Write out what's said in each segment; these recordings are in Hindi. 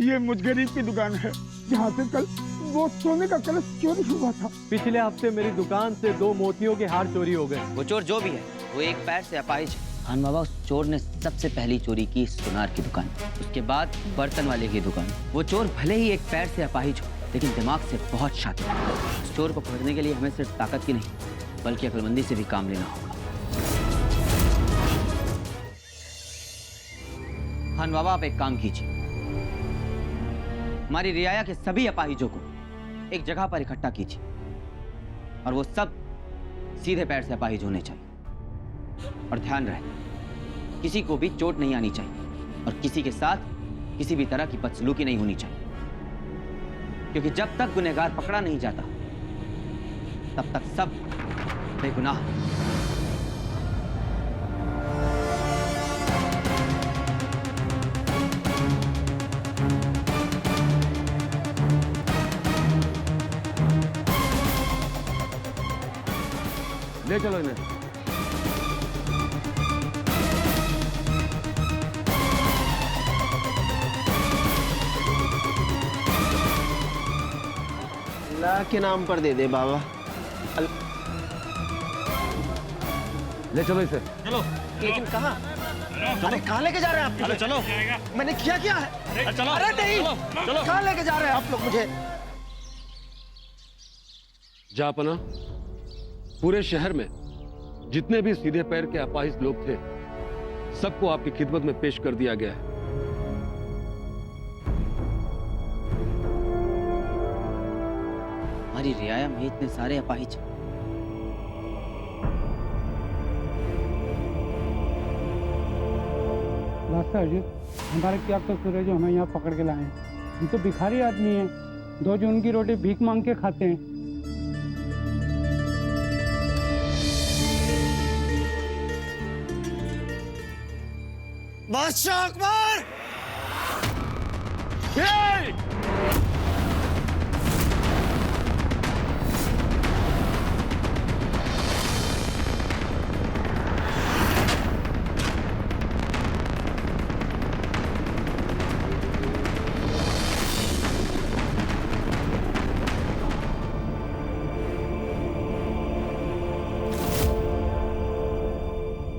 ये मुजगरी की दुकान है जहाँ से कल वो सोने का कलश चोरी हुआ था। पिछले हफ्ते मेरी दुकान से 2 मोतियों के हार चोरी हो गए। वो चोर जो भी है वो एक पैर से अपाहिज है। खान बाबा, उस चोर ने सबसे पहली चोरी की सुनार की दुकान, उसके बाद बर्तन वाले की दुकान। वो चोर भले ही एक पैर से अपाहिज हो लेकिन दिमाग से बहुत शातिर है। उस चोर को पकड़ने के लिए हमें सिर्फ ताकत की नहीं बल्कि अक्लमंदी से भी काम लेना होगा। खान बाबा, आप एक काम कीजिए, हमारी रियाया के सभी अपाहिजों को एक जगह पर इकट्ठा कीजिए और वो सब सीधे पैर से अपाहिज होने चाहिए। और ध्यान रहे, किसी को भी चोट नहीं आनी चाहिए और किसी के साथ किसी भी तरह की बदसलूकी नहीं होनी चाहिए, क्योंकि जब तक गुनहगार पकड़ा नहीं जाता तब तक सब बेगुनाह। ले चलो इन्हें। अल्लाह के नाम पर दे दे बाबा। ले चलो इसे। चलो। लेकिन कहाँ? अरे कहाँ लेके जा रहे हैं आप? अरे चलो। मैंने किया क्या है? अरे चलो। अरे नहीं, चलो। कहाँ लेके जा रहे हैं आप लोग मुझे? जापना, पूरे शहर में जितने भी सीधे पैर के अपाहिज लोग थे सबको आपकी खिदमत में पेश कर दिया गया है। हमारी रियाया में इतने सारे अपाहिज। बादशाह जी, हमारे क्या कसूर है जो हमें यहाँ पकड़ के लाए? हम तो भिखारी आदमी हैं, 2 जून की रोटी भीख मांग के खाते हैं। बादशाह अकबर!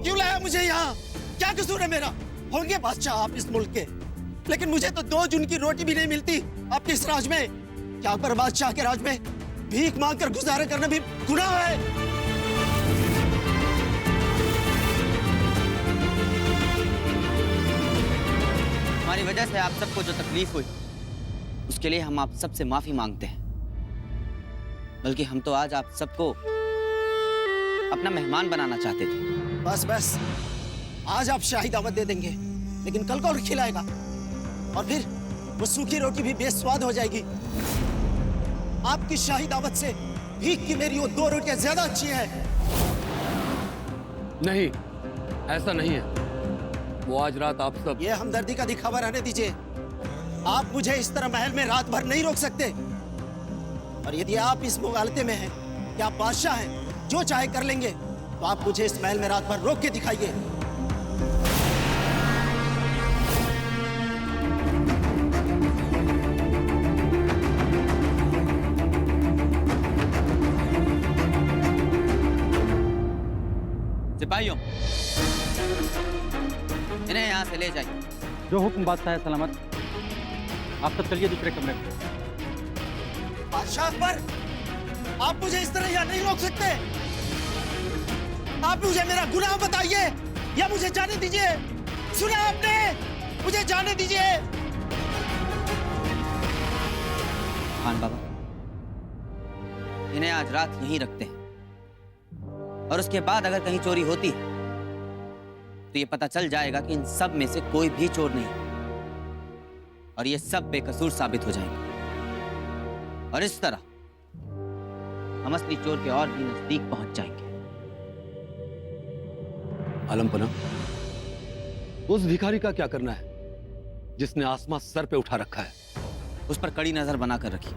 क्यों लाया मुझे यहाँ? क्या कसूर है मेरा? होंगे बादशाह आप इस मुल्क के, लेकिन मुझे तो 2 जून की रोटी भी नहीं मिलती आपके इस राज में। क्या अकबर बादशाह के राज में भीख मांगकर गुजारा करना भी गुनाह है? हमारी वजह से आप सबको जो तकलीफ हुई उसके लिए हम आप सबसे माफी मांगते हैं। बल्कि हम तो आज आप सबको अपना मेहमान बनाना चाहते थे। बस बस, आज आप शाही दावत दे देंगे, लेकिन कल कौन खिलाएगा? और फिर वो सूखी रोटी भी बेस्वाद हो जाएगी। आपकी शाही दावत से भीख की मेरी वो 2 रोटियां ज्यादा अच्छी हैं। नहीं, ऐसा नहीं है। वो आज रात आप सब। ये हमदर्दी का दिखावा रहने दीजिए। आप मुझे इस तरह महल में रात भर नहीं रोक सकते। और यदि आप इस मुगालते में हैं कि आप बादशाह हैं, जो चाहे कर लेंगे, तो आप मुझे इस महल में रात भर रोक के दिखाइए। सिपाहियों, इन्हें यहाँ से ले जाइए। जो हुक्म बादशाह है सलामत। आप सब चलिए दूसरे कमरे में। बादशाह अकबर, आप मुझे इस तरह यहाँ नहीं रोक सकते। आप मुझे मेरा गुनाह बताइए या मुझे जाने दीजिए। सुना आपने? मुझे जाने दीजिए। खान बाबा, इन्हें आज रात यहीं रखते हैं और उसके बाद अगर कहीं चोरी होती है तो ये पता चल जाएगा कि इन सब में से कोई भी चोर नहीं और ये सब बेकसूर साबित हो जाएंगे। और इस तरह हम असली चोर के और भी नजदीक पहुंच जाएंगे। आलमपना, उस भिखारी का क्या करना है जिसने आसमां सर पे उठा रखा है? उस पर कड़ी नजर बनाकर रखिए।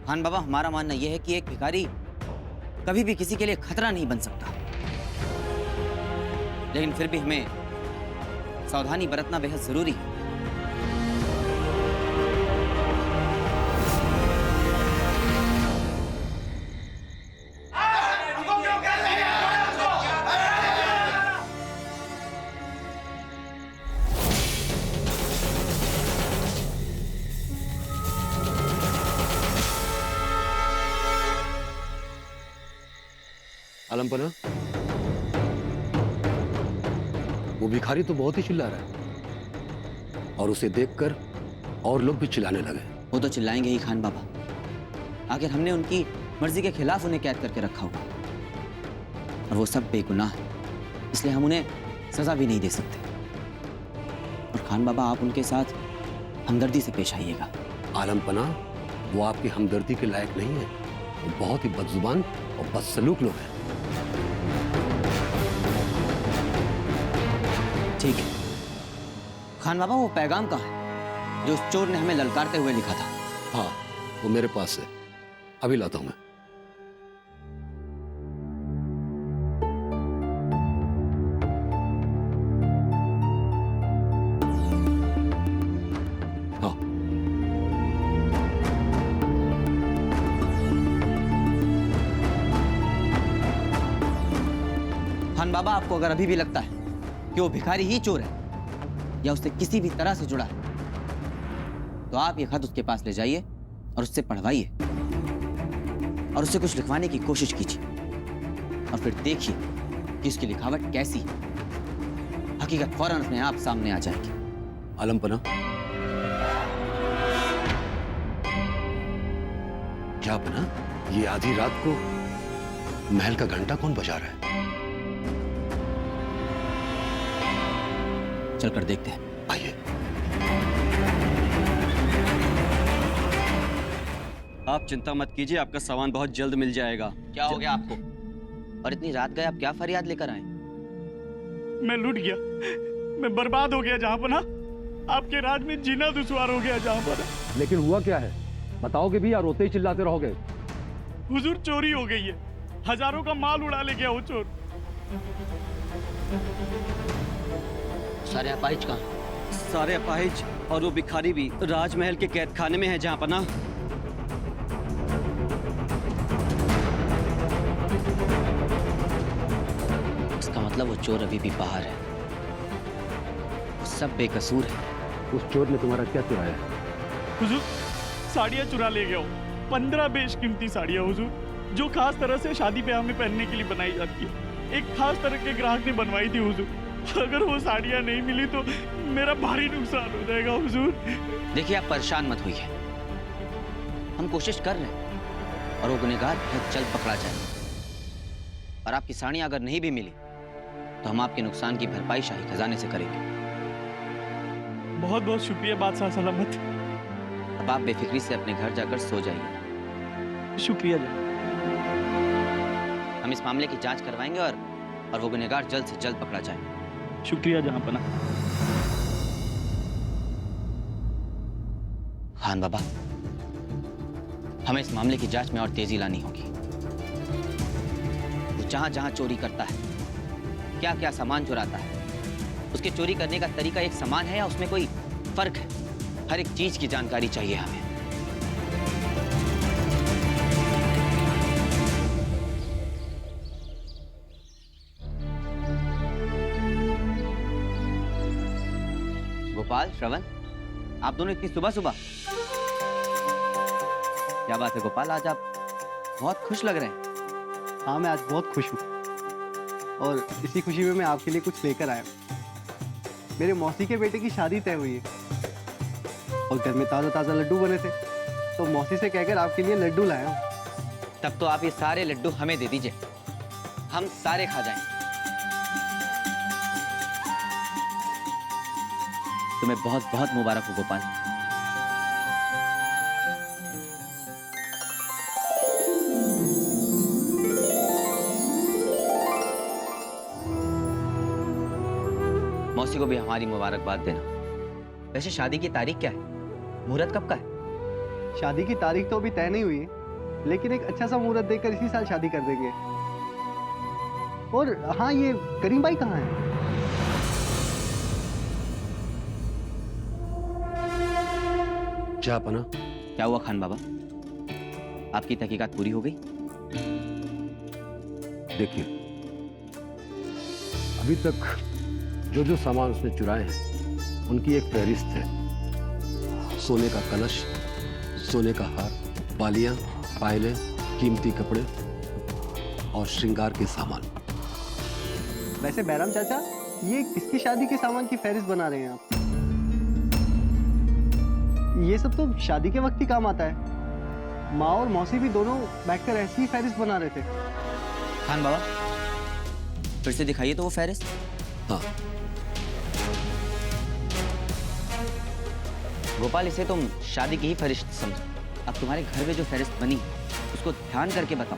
खान बाबा, हमारा मानना यह है कि एक भिखारी कभी भी किसी के लिए खतरा नहीं बन सकता, लेकिन फिर भी हमें सावधानी बरतना बेहद जरूरी है। आलमपना, वो भिखारी तो बहुत ही चिल्ला रहा है और उसे देखकर और लोग भी चिल्लाने लगे। वो तो चिल्लाएंगे ही खान बाबा, आखिर हमने उनकी मर्जी के खिलाफ उन्हें कैद करके रखा हुआ और वो सब बेगुनाह है, इसलिए हम उन्हें सजा भी नहीं दे सकते। और खान बाबा आप उनके साथ हमदर्दी से पेश आइएगा। आलमपना, वो आपकी हमदर्दी के लायक नहीं है, वो बहुत ही बदजुबान और बदसलूक लोग हैं। ठीक है खान बाबा, वो पैगाम कहाँ है जो उस चोर ने हमें ललकारते हुए लिखा था? हाँ, वो मेरे पास है, अभी लाता हूं मैं। हाँ, खान बाबा, आपको अगर अभी भी लगता है कि वो भिखारी ही चोर है या उससे किसी भी तरह से जुड़ा है, तो आप ये खत उसके पास ले जाइए और उससे पढ़वाइए और उससे कुछ लिखवाने की कोशिश कीजिए और फिर देखिए कि उसकी लिखावट कैसी है। हकीकत फौरन अपने आप सामने आ जाएगी। आलमपना, क्या पना, ये आधी रात को महल का घंटा कौन बजा रहा है? चलकर देखते हैं। आइए। आप चिंता मत कीजिए, आपका सामान बहुत जल्द मिल जाएगा। क्या हो गया आपको? और इतनी रात गए आप क्या फरियाद लेकर आए? मैं लूट गया, मैं बर्बाद हो गया जहाँ पर ना, आपके राज में जीना दुश्वार हो गया जहाँ पर। लेकिन हुआ क्या है, बताओगे भी या रोते ही चिल्लाते रहोगे? हुजूर, चोरी हो गई है, हजारों का माल उड़ा ले गया वो चोर। सारे अपाहिज कहाँ? सारे अपाहिज और वो भिखारी भी राजमहल के कैद खाने में है जहाँ पना। इसका मतलब वो चोर अभी भी बाहर है, वो सब बेकसूर है। उस चोर ने तुम्हारा क्या चुराया है? हुजूर, साड़ियाँ चुरा ले गया हो, 15 बेशकीमती साड़ियाँ हुजूर, जो खास तरह से शादी ब्याह में पहनने के लिए बनाई जाती है। एक खास तरह के ग्राहक ने बनवाई थी हुजूर। अगर वो साड़ियाँ नहीं मिली तो मेरा भारी नुकसान हो जाएगा हुजूर। देखिए, आप परेशान मत होइए, हम कोशिश कर रहे हैं और वो गुनहगार बहुत जल्द पकड़ा जाएगा। और आपकी साड़ियाँ अगर नहीं भी मिली तो हम आपके नुकसान की भरपाई शाही खजाने से करेंगे। बहुत बहुत शुक्रिया बादशाह सलामत। अब आप बेफिक्री से अपने घर जाकर सो जाइए। शुक्रिया जी। हम इस मामले की जांच करवाएंगे और वो गुनहगार जल्द से जल्द पकड़ा जाए। शुक्रिया जहाँ पना। खान बाबा, हमें इस मामले की जांच में और तेजी लानी होगी। वो जहां जहां चोरी करता है, क्या क्या सामान चुराता है, उसके चोरी करने का तरीका एक समान है या उसमें कोई फर्क है? हर एक चीज की जानकारी चाहिए हमें। गोपाल, श्रवण, आप दोनों इतनी सुबह सुबह? क्या बात है गोपाल, आज आप बहुत खुश लग रहे हैं। हाँ, मैं आज बहुत खुश हूँ और इसी खुशी में मैं आपके लिए कुछ लेकर आया हूँ। मेरे मौसी के बेटे की शादी तय हुई है और घर में ताज़ा ताज़ा लड्डू बने थे, तो मौसी से कहकर आपके लिए लड्डू लाया हूँ। तब तो आप ये सारे लड्डू हमें दे दीजिए, हम सारे खा जाएं। तुम्हें बहुत बहुत मुबारक हो गोपाल। मौसी को भी हमारी मुबारकबाद देना। वैसे शादी की तारीख क्या है, मुहूर्त कब का है? शादी की तारीख तो अभी तय नहीं हुई है, लेकिन एक अच्छा सा मुहूर्त देखकर इसी साल शादी कर देंगे। और हाँ, ये करीम भाई कहाँ है? जापना, क्या हुआ खान बाबा, आपकी तहकीकात पूरी हो गई? देखिए, अभी तक जो जो सामान उसने चुराए हैं उनकी एक फहरिस्त है। सोने का कलश, सोने का हार, बालियां, पायलें, कीमती कपड़े और श्रृंगार के सामान। वैसे बैराम चाचा, ये किसकी शादी के सामान की फहरिस्त बना रहे हैं आप? ये सब तो शादी के वक्त ही काम आता है। माँ और मौसी भी दोनों बैठकर ऐसी ही फहरिस्त बना रहे थे। खान बाबा, फिर से दिखाइए तो वो फहरिस्त। हाँ, गोपाल, इसे तुम शादी की ही फहरिस्त समझो। अब तुम्हारे घर में जो फहरिस्त बनी उसको ध्यान करके बताओ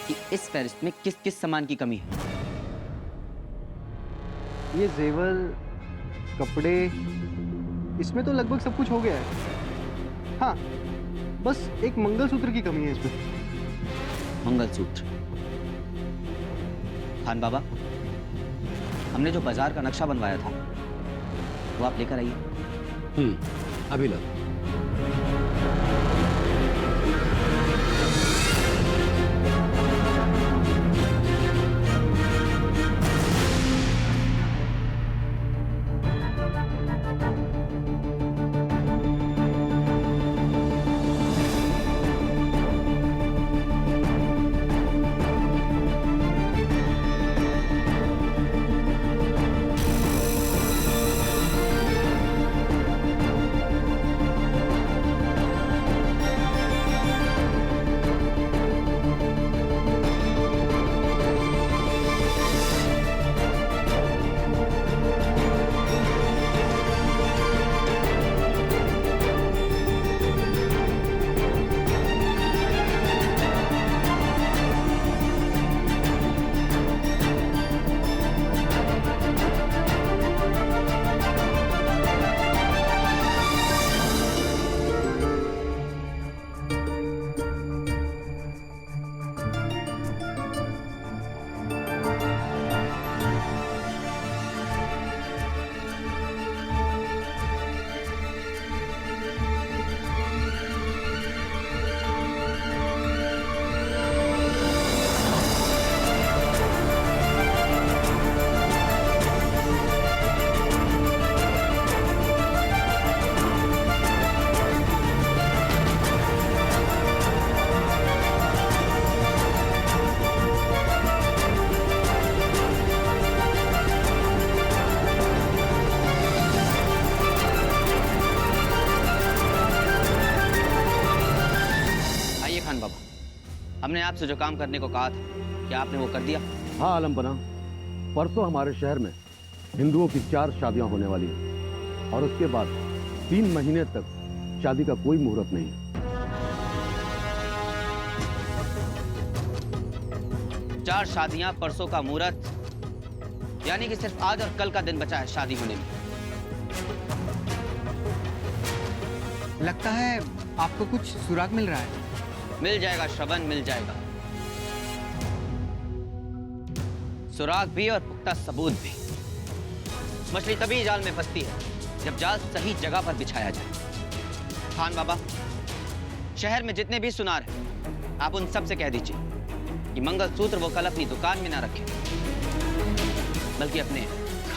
कि इस फहरिस्त में किस किस सामान की कमी है। ये जेवर, कपड़े, इसमें तो लगभग सब कुछ हो गया है। हाँ, बस एक मंगलसूत्र की कमी है इसमें। मंगलसूत्र? खान बाबा, हमने जो बाजार का नक्शा बनवाया था वो आप लेकर आइए। अभी ला। हमने आपसे जो काम करने को कहा था, क्या आपने वो कर दिया? हाँ आलमपना, परसों हमारे शहर में हिंदुओं की 4 शादियां होने वाली हैं और उसके बाद 3 महीने तक शादी का कोई मुहूर्त नहीं है। चार शादियां, परसों का मुहूर्त, यानी कि सिर्फ आज और कल का दिन बचा है शादी होने में। लगता है आपको कुछ सुराग मिल रहा है। मिल जाएगा श्रवण, मिल जाएगा। सुराग भी और पुख्ता सबूत भी। मछली तभी जाल में फंसती है जब जाल सही जगह पर बिछाया जाए। खान बाबा, शहर में जितने भी सुनार हैं, आप उन सब से कह दीजिए कि मंगलसूत्र वो कल अपनी दुकान में ना रखें, बल्कि अपने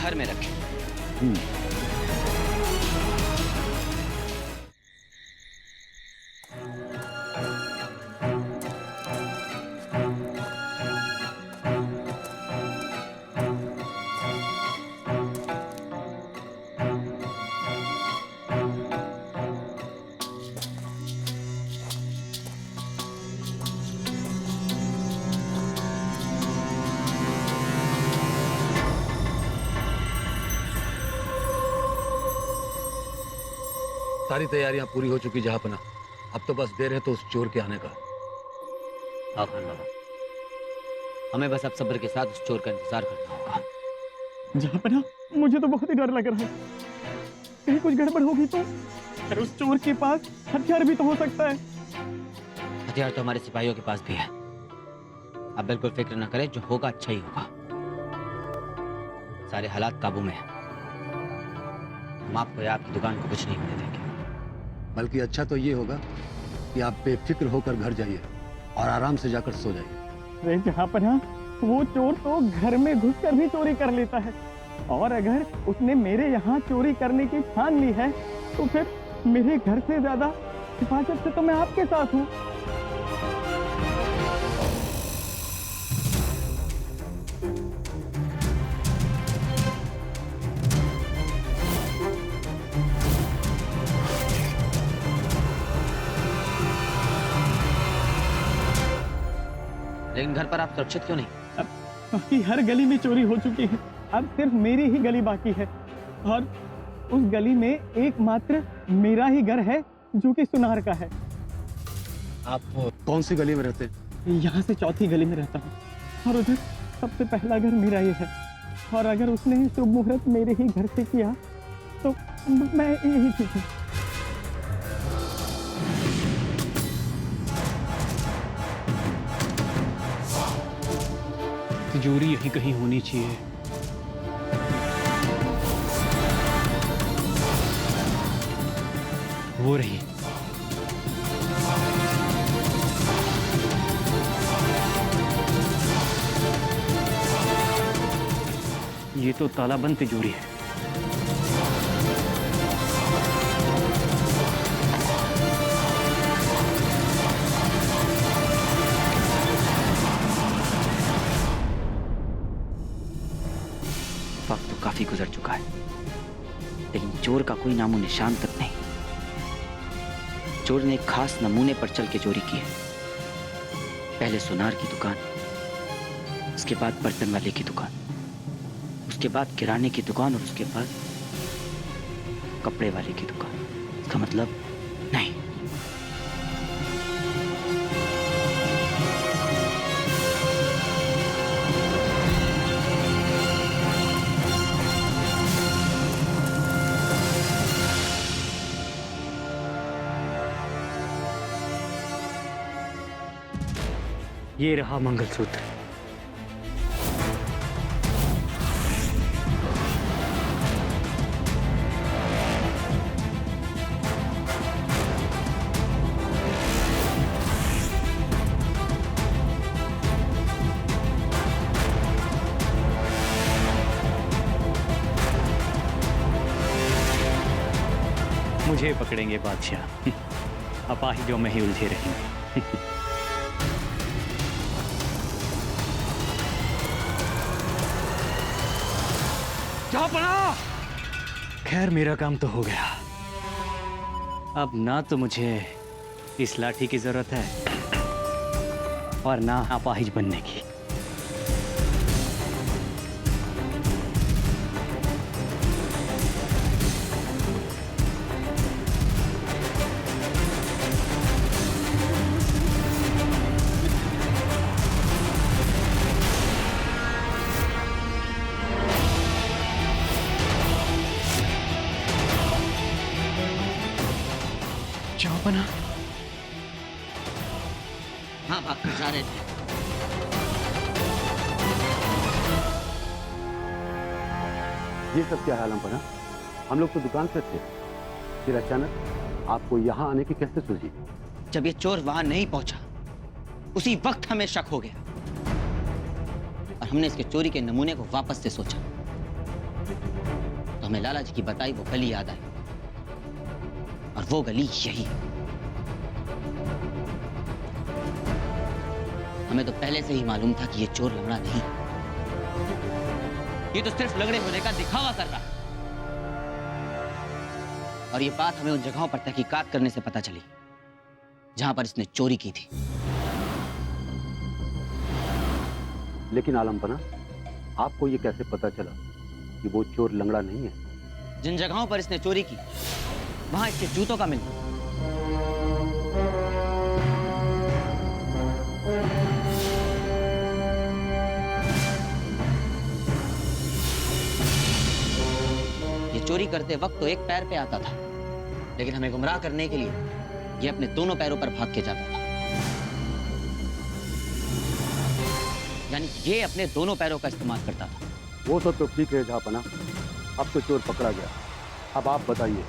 घर में रखें। सारी तैयारियां पूरी हो चुकी जहांपना। अब तो बस देर है तो उस चोर के आने का। हाँ खान बाबा, हमें बस अब सब्र के साथ उस चोर का इंतजार करना होगा। जहांपना, मुझे तो बहुत ही डर लग रहा है, कहीं कुछ गड़बड़ होगी तो। अरे उस चोर के पास हथियार भी तो हो सकता है। हथियार तो हमारे सिपाहियों के पास भी है। आप बिल्कुल फिक्र न करें, जो होगा अच्छा ही होगा। सारे हालात काबू में हैं। हम आपको या आपकी दुकान को कुछ नहीं होने देंगे। बल्कि अच्छा तो ये होगा कि आप बेफिक्र होकर घर जाइए और आराम से जाकर सो जाइए। अरे जहांपना, वो चोर तो घर में घुसकर भी चोरी कर लेता है, और अगर उसने मेरे यहाँ चोरी करने की ठान ली है तो फिर मेरे घर से ज्यादा हिफाजत से तो मैं आपके साथ हूँ। लेकिन घर पर आप सुरक्षित क्यों नहीं? बाकी हर गली में चोरी हो चुकी है, अब सिर्फ मेरी ही गली बाकी है, और उस गली में एकमात्र मेरा ही घर है जो कि सुनार का है। आप कौन सी गली में रहते हैं? यहाँ से चौथी गली में रहता हूँ, और उधर सबसे पहला घर मेरा ही है, और अगर उसने शुभ मुहूर्त मेरे ही घर से किया तो मैं यही ठीक हूँ। तिजोरी यहीं कहीं होनी चाहिए। वो रही। ये तो तालाबंद तिजोरी है। वक्त तो काफी गुजर चुका है, लेकिन चोर का कोई नामो निशान तक नहीं। चोर ने एक खास नमूने पर चल के चोरी की है। पहले सुनार की दुकान, उसके बाद बर्तन वाले की दुकान, उसके बाद किराने की दुकान, और उसके बाद कपड़े वाले की दुकान। इसका मतलब नहीं, ये रहा मंगलसूत्र। मुझे पकड़ेंगे बादशाह, अपाहिजों में ही उलझे रहेंगे। खैर मेरा काम तो हो गया। अब ना तो मुझे इस लाठी की जरूरत है और ना अपाहिज बनने की। बना। हाँ, भाग कर जा रहे थे। ये सब क्या है आलमपना? हम लोग तो दुकान पे थे, फिर अचानक आपको यहाँ आने की कैसे सूझी? जब ये चोर वहां नहीं पहुंचा, उसी वक्त हमें शक हो गया और हमने इसके चोरी के नमूने को वापस से सोचा, तो हमें लाला जी की बताई वो गली याद आई, और वो गली यही है। हमें तो पहले से ही मालूम था कि ये चोर लंगड़ा नहीं, ये तो सिर्फ लंगड़े होने का दिखावा कर रहा है। और ये बात हमें उन जगहों पर तहकीकात करने से पता चली जहां पर इसने चोरी की थी। लेकिन आलमपना, आपको ये कैसे पता चला कि वो चोर लंगड़ा नहीं है? जिन जगहों पर इसने चोरी की वहां इसके जूतों का मिलना, ये चोरी करते वक्त तो एक पैर पे आता था, लेकिन हमें गुमराह करने के लिए ये अपने दोनों पैरों पर भाग के जाता था। यानी ये अपने दोनों पैरों का इस्तेमाल करता था। वो सब तो ठीक है जहापना, अब तो चोर पकड़ा गया। अब आप बताइए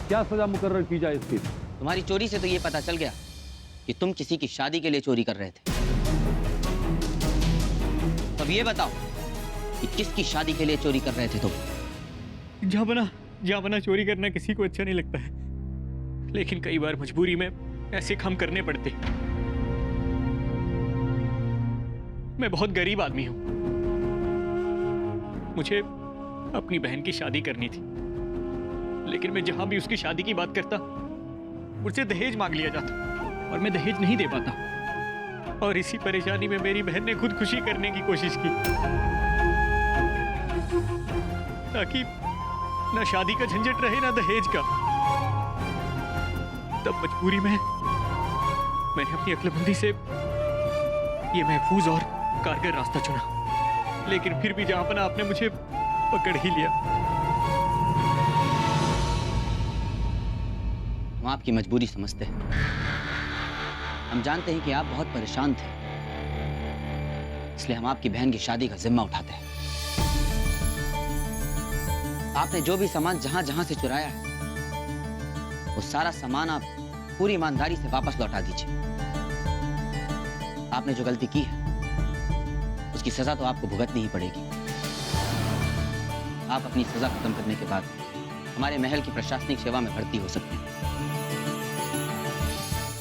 क्या सजा मुकर्रर की जाए इसकी? तुम्हारी चोरी से तो ये पता चल गया कि तुम किसी की शादी के लिए चोरी कर रहे थे। अब ये बताओ कि किसकी शादी के लिए चोरी कर रहे थे तुम? जहाँ बना चोरी करना किसी को अच्छा नहीं लगता है, लेकिन कई बार मजबूरी में ऐसे काम करने पड़ते। मैं बहुत गरीब आदमी हूं, मुझे अपनी बहन की शादी करनी थी, लेकिन मैं जहां भी उसकी शादी की बात करता मुझसे दहेज मांग लिया जाता और मैं दहेज नहीं दे पाता। और इसी परेशानी में मेरी बहन ने खुदकुशी करने की कोशिश की, ताकि ना शादी का झंझट रहे ना दहेज का। तब मजबूरी में मैंने अपनी अक्लमंदी से ये महफूज और कारगर रास्ता चुना, लेकिन फिर भी जहां पना आपने मुझे पकड़ ही लिया। हम आपकी मजबूरी समझते हैं। हम जानते हैं कि आप बहुत परेशान थे, इसलिए हम आपकी बहन की शादी का जिम्मा उठाते हैं। आपने जो भी सामान जहां जहां से चुराया है, वो सारा सामान आप पूरी ईमानदारी से वापस लौटा दीजिए। आपने जो गलती की है, उसकी सजा तो आपको भुगतनी ही पड़ेगी। आप अपनी सजा खत्म करने के बाद हमारे महल की प्रशासनिक सेवा में भर्ती हो सकते हैं।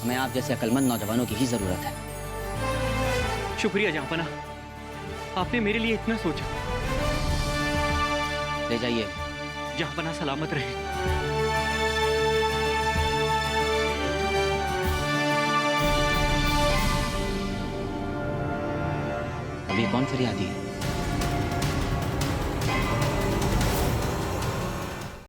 हमें आप जैसे अक्लमंद नौजवानों की ही जरूरत है। शुक्रिया जहांपना, आपने मेरे लिए इतना सोचा। ले जाइए। जहांपना सलामत रहे। अभी कौन फरियादी है?